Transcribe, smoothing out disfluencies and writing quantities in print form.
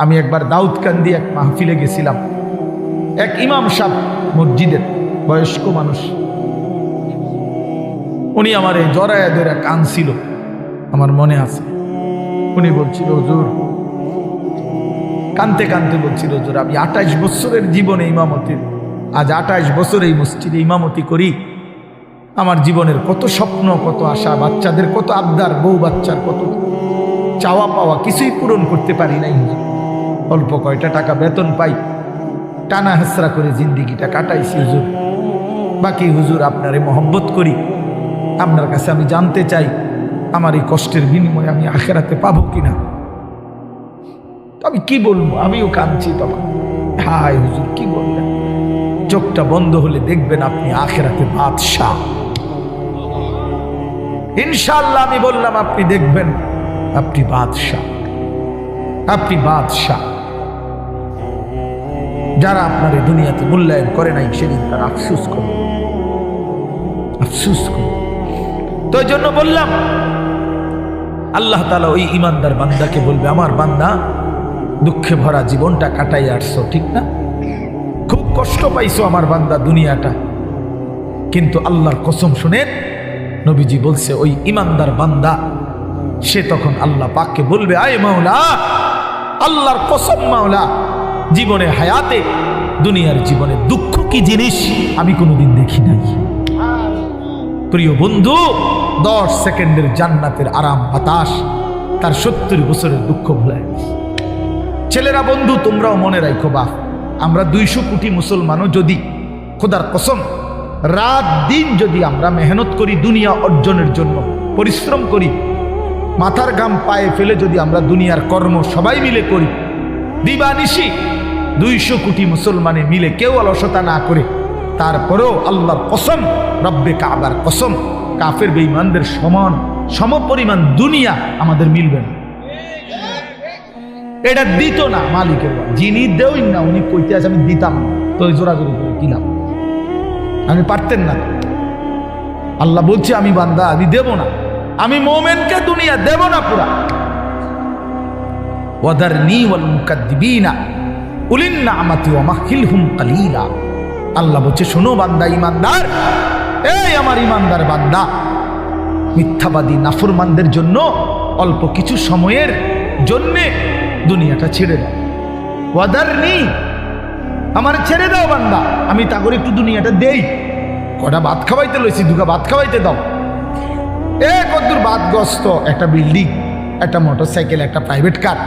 আমি একবার দাউদকান্দি এক মাহফিলে গেছিলাম। এক ইমাম সাহেব মসজিদের বয়স্ক মানুষ, উনি আমার এই জড়ায় ধরে কাঁদছিল, আমার মনে আছে। উনি বলছিল, হুজুর, কাঁদতে কাঁদতে বলছিল, হুজুর আমি 28 বছরের জীবনে ইমামতির, আজ 28 বছর এই মসজিদে ইমামতি করি। আমার জীবনের কত স্বপ্ন, কত আশা, বাচ্চাদের কত আবদার, বউ বাচ্চার কত চাওয়া পাওয়া, কিছুই পূরণ করতে পারি নাই হুজুর। অল্প কয়টা টাকা বেতন পাই, টানা হেসরা করে জিন্দিগিটা কাটাইছি হুজুর। বাকি হুজুর আপনারে মহব্বত করি, আপনার কাছে আমি জানতে চাই আমার এই কষ্টের বিনিময়ে আমি আখেরাতে পাবো কিনা। আমি কি বলবো, আমিও কাঁদছি তখন। হায় হুজুর কি বললেন, চোখটা বন্ধ হলে দেখবেন আপনি আখেরাতে বাদশাহ। ইনশাআল্লাহ আমি বললাম, আপনি দেখবেন আপনি বাদশাহ, আপনি বাদশাহ। যারা আপনার এই দুনিয়াতে মূল্যায়ন করে নাই সেদিন তারা আফসোস করে, আফসোস করে। তো এই জন্য বললাম, আল্লাহ তাআলা ওই ইমানদার বান্দাকে বলবে, আমার বান্দা দুঃখে ভরা জীবনটা কাটাই আসছো, ঠিক না? খুব কষ্ট পাইছো আমার বান্দা দুনিয়াটা, কিন্তু আল্লাহর কসম শুনেন, নবীজি বলছে ওই ইমানদার বান্দা সে তখন আল্লাহ পাককে বলবে, আয় মাওলা, আল্লাহর কসম মাওলা, জীবনে হায়াতে দুনিয়ার জীবনে দুঃখ কি জিনিস আমি কোনোদিন দেখি নাই। প্রিয় বন্ধু, 10 সেকেন্ডের জান্নাতের আরাম বাতাস তার 70 বছরের দুঃখ ভুলায়। ছেলেরা বন্ধু, তোমরাও মনে রাখো, বা আমরা 200 কোটি মুসলমানও যদি খোদার কসম রাত দিন যদি আমরা মেহনত করি, দুনিয়া অর্জনের জন্য পরিশ্রম করি, মাথার ঘাম পায়ে ফেলে যদি আমরা দুনিয়ার কর্ম সবাই মিলে করি, দিবানিশি 200 কোটি মুসলমানে মিলে কেউ অলসতা না করে, তারপরেও আল্লাহর কসম, রব্বে কাবার কসম, কাফের বেঈমানদের সমপরিমাণ দুনিয়া আমাদের মিলবে না। এটা দিত না মালিকের, যিনি দেওই না উনি কইতে আছে আমি দিতাম না, তো জোরাজোরি করে কিলাম, আমি পারতেন না। আল্লাহ বলছে, আমি বান্দা আমি দেব না, আমি মুমিনকে দুনিয়া দেব না পুরা। ওয়াদারনি ওয়াল মুকাদ্দিবিনা উলিন নি'মাতি ওয়া মাহিলহুম কালিলা। আল্লাহ বলছে, শোনো বান্দা ইমানদার, এই আমার ইমানদার বান্দা, মিথ্যাবাদী নাফরমানদের জন্য অল্প কিছু সময়ের জন্যে দুনিয়াটা ছেড়ে দাও। ওয়াদারনি, আমার ছেড়ে দাও বান্দা, আমি তা করে একটু দুনিয়াটা দেই। কটা ভাত খাওয়াইতে লইছি, দুগা ভাত খাওয়াইতে দাও। কতদূর বাদগ্রস্ত একটা বিল্ডিং, একটা মোটরসাইকেল, একটা প্রাইভেট কার,